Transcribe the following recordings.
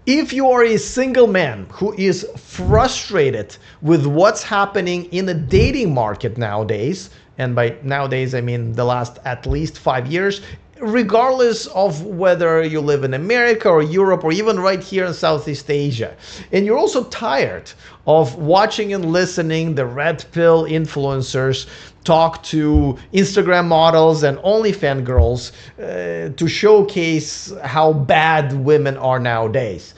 If you are a single man who is frustrated with what's happening in the dating market nowadays, and by nowadays I mean the last at least 5 years, regardless of whether you live in America or Europe or even right here in Southeast Asia, and you're also tired of watching and listening the red pill influencers talk to Instagram models and OnlyFans girls to showcase how bad women are nowadays.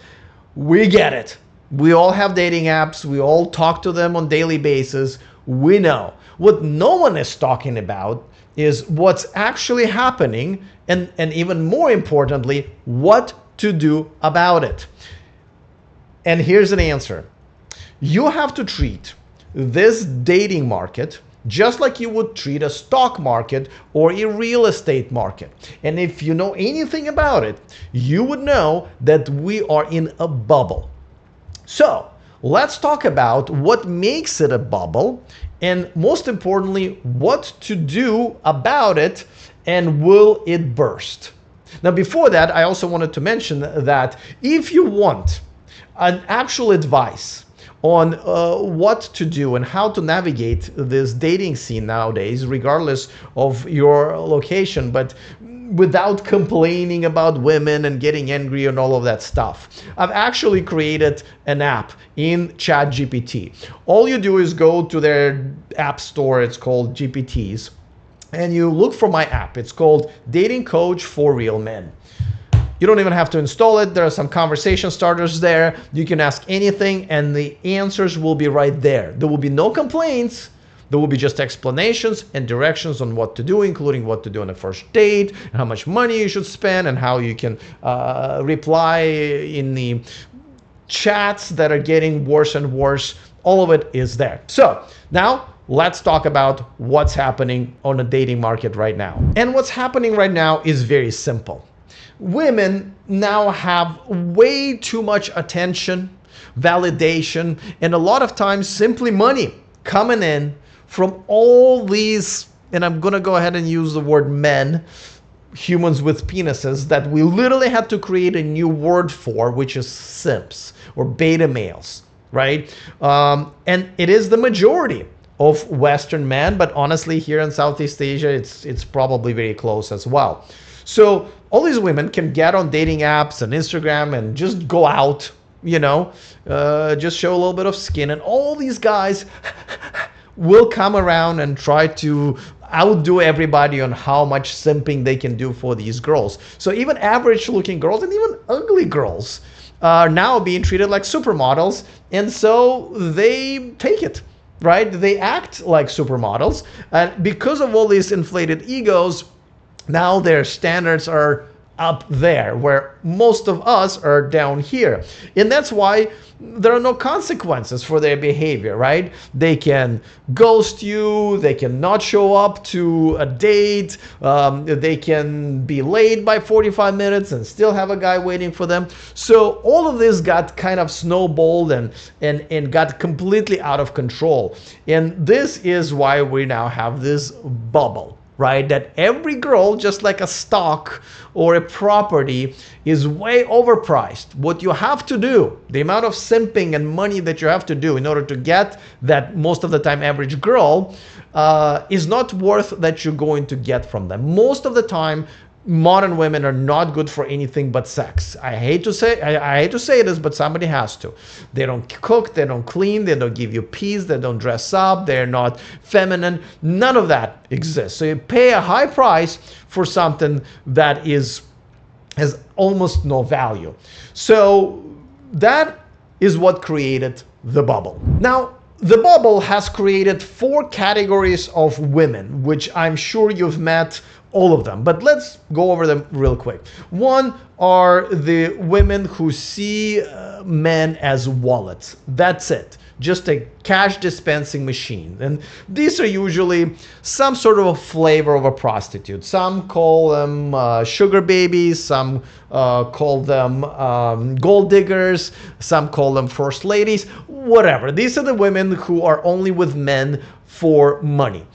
We get it. We all have dating apps. We all talk to them on a daily basis. We know. What no one is talking about is what's actually happening, and even more importantly, what to do about it. And here's an answer. You have to treat this dating market just like you would treat a stock market or a real estate market. And if you know anything about it, you would know that we are in a bubble. So let's talk about what makes it a bubble, and most importantly, what to do about it, and will it burst? Now, before that, I also wanted to mention that if you want an actual advice on what to do and how to navigate this dating scene nowadays, regardless of your location, but without complaining about women and getting angry and all of that stuff, I've actually created an app in ChatGPT. All you do is go to their app store. It's called GPTs, and you look for my app. It's called Dating Coach for Real Men. You don't even have to install it. There are some conversation starters there. You can ask anything and the answers will be right there. There will be no complaints. There will be just explanations and directions on what to do, including what to do on a first date, and how much money you should spend, and how you can reply in the chats that are getting worse and worse. All of it is there. So now let's talk about what's happening on the dating market right now. And what's happening right now is very simple. Women now have way too much attention, validation, and a lot of times simply money coming in from all these, and I'm going to go ahead and use the word men, humans with penises, that we literally had to create a new word for, which is simps or beta males, right? And it is the majority of Western men, but honestly, here in Southeast Asia, it's probably very close as well. So all these women can get on dating apps and Instagram and just go out, just show a little bit of skin, and all these guys will come around and try to outdo everybody on how much simping they can do for these girls. So even average looking girls and even ugly girls are now being treated like supermodels, and so they take it, right? They act like supermodels, and because of all these inflated egos, now their standards are up there, where most of us are down here. And that's why there are no consequences for their behavior, right? They can ghost you, they can not show up to a date, they can be late by 45 minutes and still have a guy waiting for them. So all of this got kind of snowballed and got completely out of control. And this is why we now have this bubble, right? That every girl, just like a stock or a property, is way overpriced. What you have to do, the amount of simping and money that you have to do in order to get that most of the time average girl is not worth that you're going to get from them. Most of the time, modern women are not good for anything but sex. I hate to say this, but somebody has to. They don't cook, they don't clean, they don't give you peace, they don't dress up, they're not feminine. None of that exists. So you pay a high price for something that has almost no value. So that is what created the bubble. Now, the bubble has created 4 categories of women, which I'm sure you've met all of them, but let's go over them real quick. One are the women who see men as wallets. That's it. Just a cash dispensing machine. And these are usually some sort of a flavor of a prostitute. Some call them sugar babies, some call them gold diggers, some call them first ladies, whatever. These are the women who are only with men for money.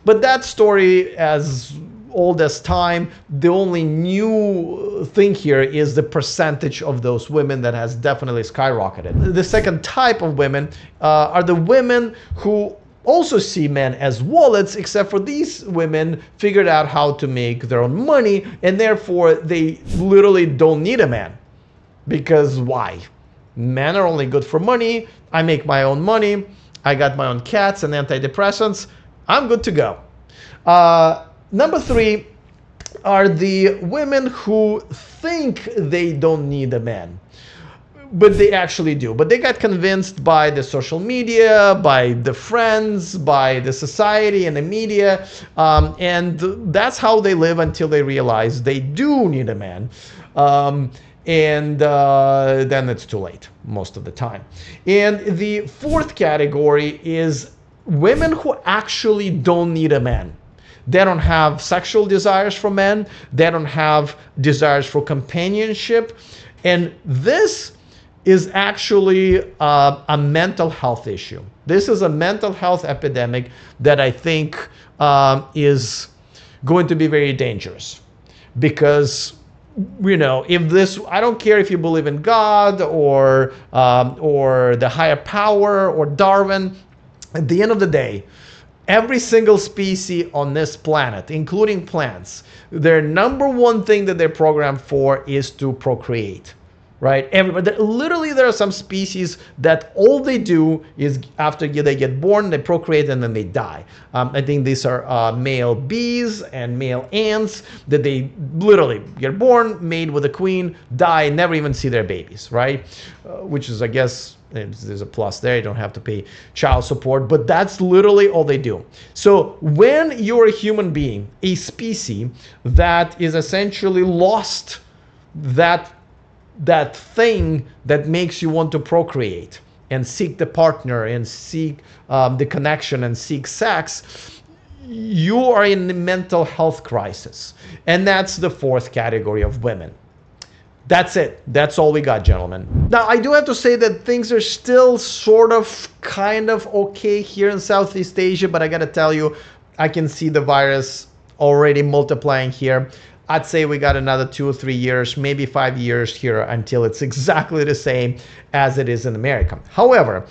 But that story has all this time. The only new thing here is the percentage of those women that has definitely skyrocketed. The second type of women are the women who also see men as wallets, except for these women figured out how to make their own money, and therefore they literally don't need a man. Because why? Men are only good for money. I make my own money. I got my own cats and antidepressants. I'm good to go. Number 3 are the women who think they don't need a man, but they actually do. But they got convinced by the social media, by the friends, by the society and the media. And that's how they live until they realize they do need a man. And then it's too late most of the time. And the fourth category is women who actually don't need a man. They don't have sexual desires for men. They don't have desires for companionship. And this is actually a mental health issue. This is a mental health epidemic that I think is going to be very dangerous. Because, you know, if this, I don't care if you believe in God or the higher power or Darwin, at the end of the day, every single species on this planet, including plants, their number one thing that they're programmed for is to procreate. Right? Everybody, literally, there are some species that all they do is after they get born, they procreate and then they die. I think these are male bees and male ants that they literally get born, mate with a queen, die, never even see their babies, right? Which is, I guess, there's a plus there. You don't have to pay child support, but that's literally all they do. So when you're a human being, a species that is essentially lost that thing that makes you want to procreate and seek the partner and seek the connection and seek sex, you are in the mental health crisis. And that's the fourth category of women. That's it. That's all we got, gentlemen. Now, I do have to say that things are still sort of kind of okay here in Southeast Asia, but I got to tell you, I can see the virus already multiplying here. I'd say we got another 2 or 3 years, maybe 5 years here until it's exactly the same as it is in America. However,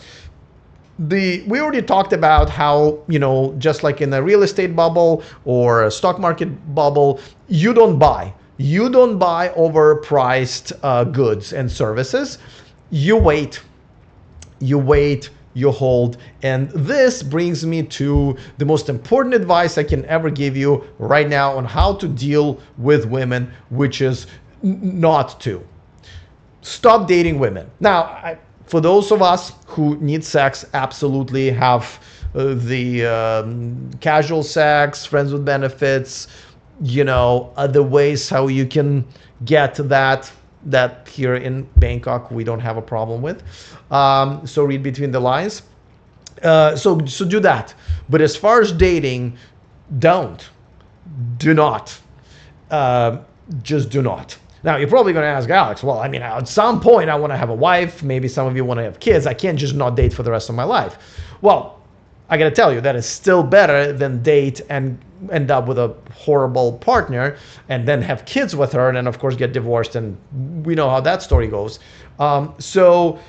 we already talked about how, you know, just like in a real estate bubble or a stock market bubble, you don't buy. You don't buy overpriced goods and services. You wait. You wait. You hold. And this brings me to the most important advice I can ever give you right now on how to deal with women, which is not to. Stop dating women. Now, for those of us who need sex, absolutely have the casual sex, friends with benefits, you know, other ways how you can get that here in Bangkok we don't have a problem with. So read between the lines. So do that. But as far as dating, do not. Just do not. Now, you're probably going to ask, Alex, well, I mean, at some point I want to have a wife. Maybe some of you want to have kids. I can't just not date for the rest of my life. Well, I got to tell you, that is still better than date and end up with a horrible partner and then have kids with her and then, of course, get divorced. And we know how that story goes. So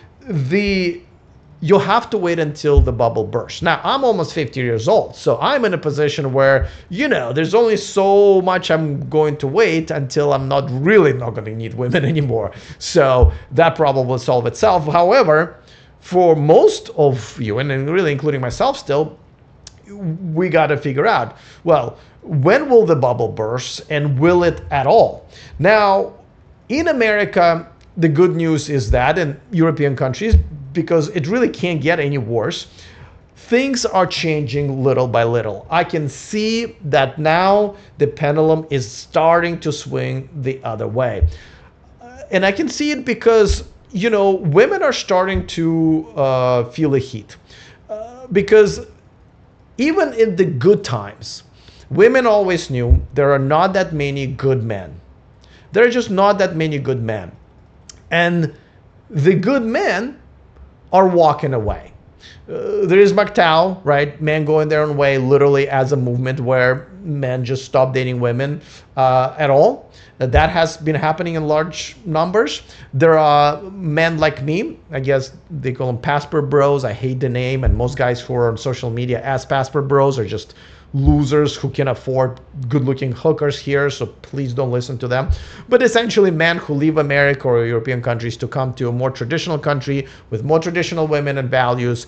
you'll have to wait until the bubble bursts. Now, I'm almost 50 years old, so I'm in a position where, you know, there's only so much I'm going to wait until I'm not going to need women anymore. So that problem will solve itself. However, for most of you, and really including myself still, we got to figure out, well, when will the bubble burst and will it at all? Now, in America, the good news is that in European countries, because it really can't get any worse, things are changing little by little. I can see that now the pendulum is starting to swing the other way. And I can see it because, you know, women are starting to feel the heat. Because even in the good times, women always knew there are not that many good men. There are just not that many good men. And the good men are walking away. There is MGTOW, right? Men going their own way, literally as a movement where men just stop dating women at all. That has been happening in large numbers. There are men like me, I guess they call them passport bros. I hate the name, and most guys who are on social media as passport bros are just losers who can afford good-looking hookers here, so please don't listen to them. But essentially men who leave America or European countries to come to a more traditional country with more traditional women and values.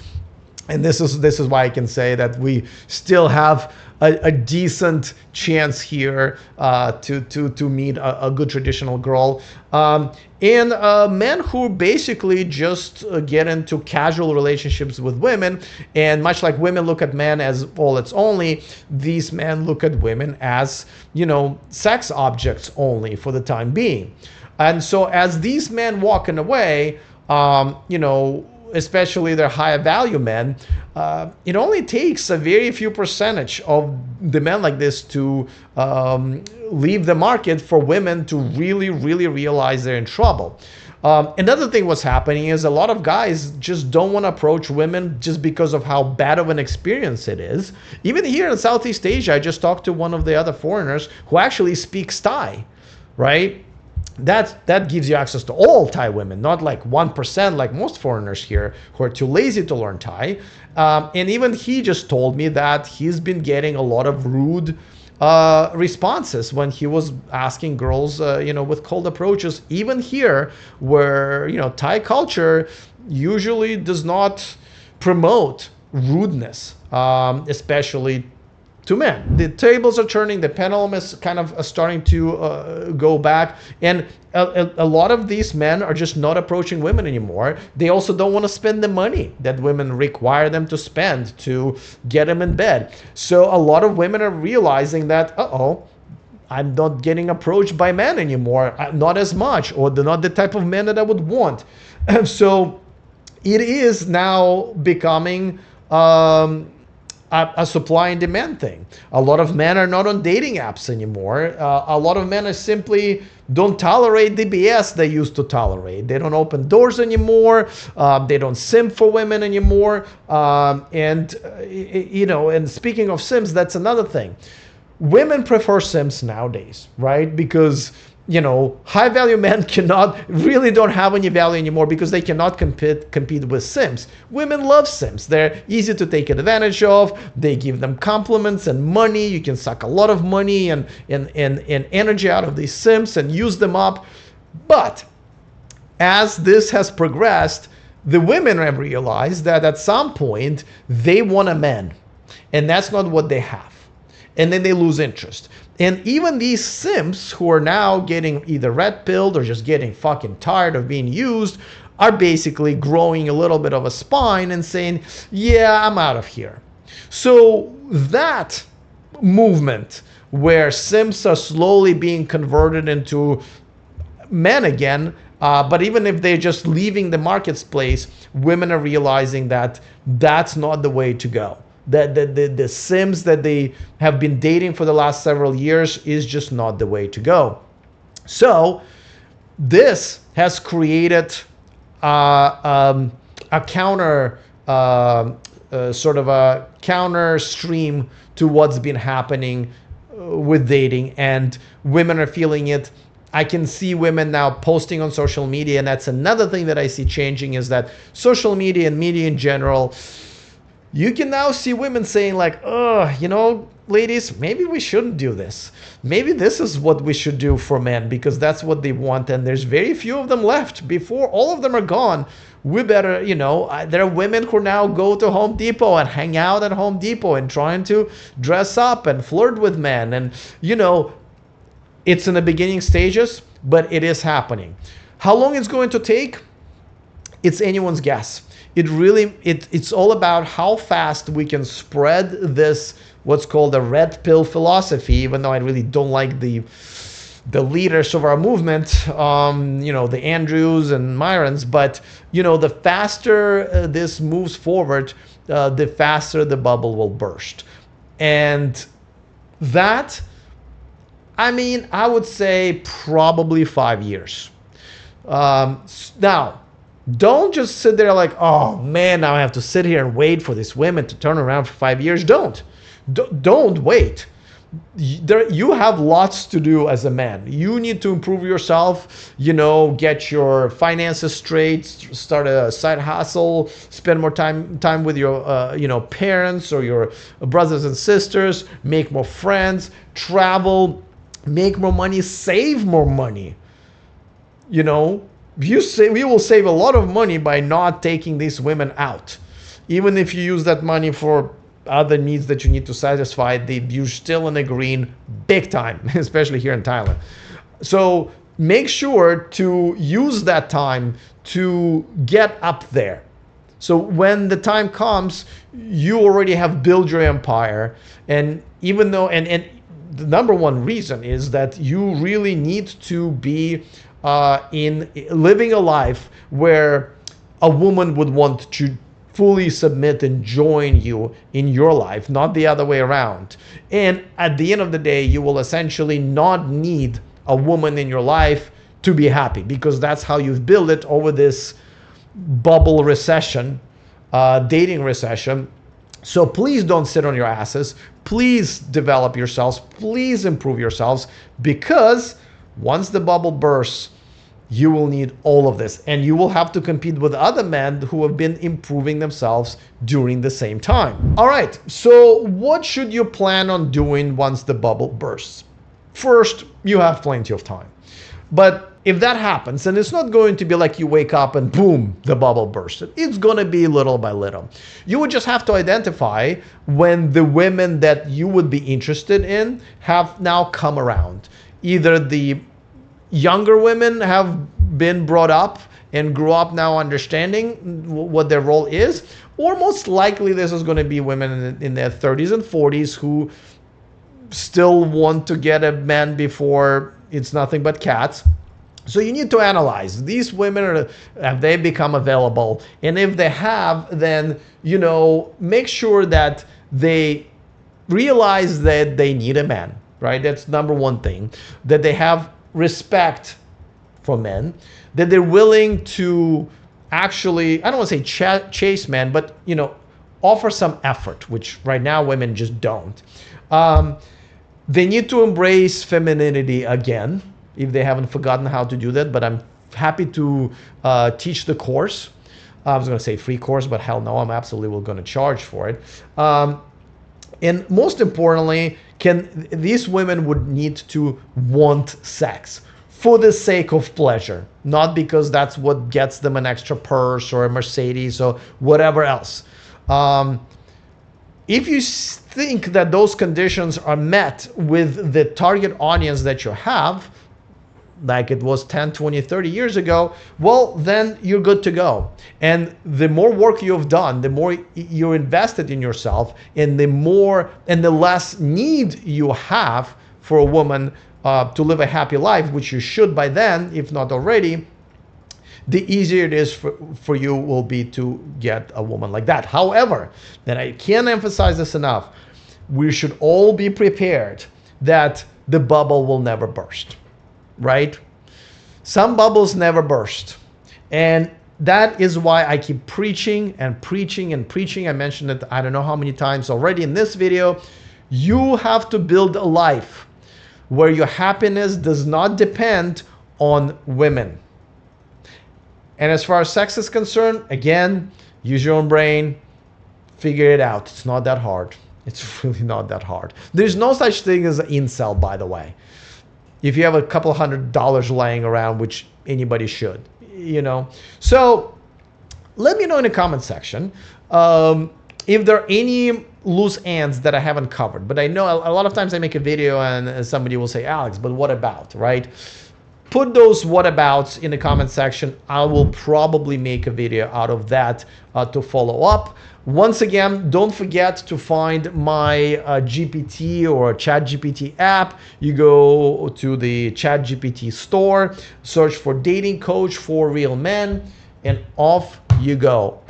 And this is why I can say that we still have a decent chance here to meet a good traditional girl. And men who basically just get into casual relationships with women, and much like women look at men as all it's only, these men look at women as, sex objects only for the time being. And so as these men walking away, especially their higher value men, it only takes a very few percentage of the men like this to leave the market for women to really, really realize they're in trouble. Another thing what's happening is a lot of guys just don't want to approach women just because of how bad of an experience it is. Even here in Southeast Asia, I just talked to one of the other foreigners who actually speaks Thai, right? That gives you access to all Thai women, not like 1% like most foreigners here who are too lazy to learn Thai. And even he just told me that he's been getting a lot of rude responses when he was asking girls, with cold approaches, even here where, Thai culture usually does not promote rudeness, especially to men. The tables are turning, the pendulum is kind of starting to go back, and a lot of these men are just not approaching women anymore. They also don't want to spend the money that women require them to spend to get them in bed. So a lot of women are realizing that, I'm not getting approached by men anymore, not as much, or they're not the type of men that I would want. And so it is now becoming a supply and demand thing. A lot of men are not on dating apps anymore. A lot of men are simply don't tolerate the BS they used to tolerate. They don't open doors anymore. They don't simp for women anymore. And speaking of simps, that's another thing. Women prefer simps nowadays, right? Because high value men don't have any value anymore because they cannot compete with simps. Women love simps. They're easy to take advantage of. They give them compliments and money. You can suck a lot of money and energy out of these simps and use them up. But as this has progressed, the women have realized that at some point they want a man, and that's not what they have. And then they lose interest. And even these simps who are now getting either red pilled or just getting fucking tired of being used are basically growing a little bit of a spine and saying, yeah, I'm out of here. So that movement where simps are slowly being converted into men again, but even if they're just leaving the marketplace, women are realizing that that's not the way to go. The sims that they have been dating for the last several years is just not the way to go. So this has created a counter, sort of a counter stream to what's been happening with dating, and women are feeling it. I can see women now posting on social media, and that's another thing that I see changing, is that social media and media in general, you can now see women saying like, ladies, maybe we shouldn't do this. Maybe this is what we should do for men because that's what they want. And there's very few of them left. Before all of them are gone, we better, there are women who now go to Home Depot and hang out at Home Depot and trying to dress up and flirt with men. And, it's in the beginning stages, but it is happening. How long it's going to take? It's anyone's guess. It's all about how fast we can spread this, what's called a red pill philosophy, even though I really don't like the leaders of our movement, the Andrews and Myrons, but, the faster this moves forward, the faster the bubble will burst. And that, I would say probably 5 years. Now, Don't just sit there like, oh man, now I have to sit here and wait for these women to turn around for 5 years. Don't wait. You have lots to do as a man. You need to improve yourself, get your finances straight, start a side hustle, spend more time with your parents or your brothers and sisters, make more friends, travel, make more money, save more money. You will save a lot of money by not taking these women out. Even if you use that money for other needs that you need to satisfy, you're still in the green big time, especially here in Thailand. So make sure to use that time to get up there. So when the time comes, you already have built your empire. And even though, and the number one reason is that you really need to be in living a life where a woman would want to fully submit and join you in your life, not the other way around. And at the end of the day, you will essentially not need a woman in your life to be happy, because that's how you've built it over this bubble recession, dating recession. So please don't sit on your asses. Please develop yourselves. Please improve yourselves, because once the bubble bursts, you will need all of this, and you will have to compete with other men who have been improving themselves during the same time. All right, so what should you plan on doing once the bubble bursts? First, you have plenty of time. But if that happens, and it's not going to be like you wake up and boom, the bubble bursted. It's going to be little by little. You would just have to identify when the women that you would be interested in have now come around. Either the younger women have been brought up and grew up now understanding what their role is, or most likely this is going to be women in their 30s and 40s who still want to get a man before it's nothing but cats. So you need to analyze these women. Have they become available? And if they have, then make sure that they realize that they need a man, right? That's number one thing. That they have respect for men, that they're willing to actually, I don't want to say chase men, but offer some effort, which right now women just don't. They need to embrace femininity again, if they haven't forgotten how to do that. But I'm happy to teach the course. I was going to say free course, but hell no, I'm absolutely going to charge for it. And most importantly, these women would need to want sex for the sake of pleasure, not because that's what gets them an extra purse or a Mercedes or whatever else. If you think that those conditions are met with the target audience that you have, like it was 10, 20, 30 years ago, well, then you're good to go. And the more work you've done, the more you're invested in yourself, and the less need you have for a woman to live a happy life, which you should by then, if not already, the easier it is for you will be to get a woman like that. However, and I can't emphasize this enough, we should all be prepared that the bubble will never burst. Right? Some bubbles never burst. And that is why I keep preaching and preaching and preaching. I mentioned it I don't know how many times already in this video. You have to build a life where your happiness does not depend on women. And as far as sex is concerned, again, use your own brain, figure it out. It's not that hard. It's really not that hard. There's no such thing as an incel, by the way. If you have a couple $100 laying around, which anybody should, So let me know in the comment section if there are any loose ends that I haven't covered. But I know a lot of times I make a video and somebody will say, Alex, but what about, right? Put those whatabouts in the comment section. I will probably make a video out of that to follow up. Once again, don't forget to find my GPT or ChatGPT app. You go to the ChatGPT store, search for dating coach for real men, and off you go.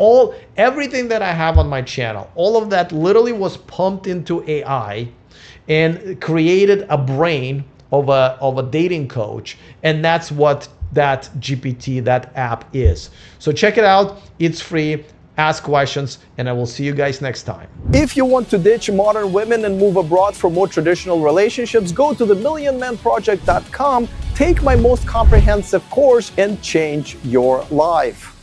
Everything that I have on my channel, all of that literally was pumped into AI and created a brain of a dating coach, and that's what that GPT, that app is. So check it out. It's free. Ask questions, and I will see you guys next time. If you want to ditch modern women and move abroad for more traditional relationships, go to themillionmanproject.com, take my most comprehensive course, and change your life.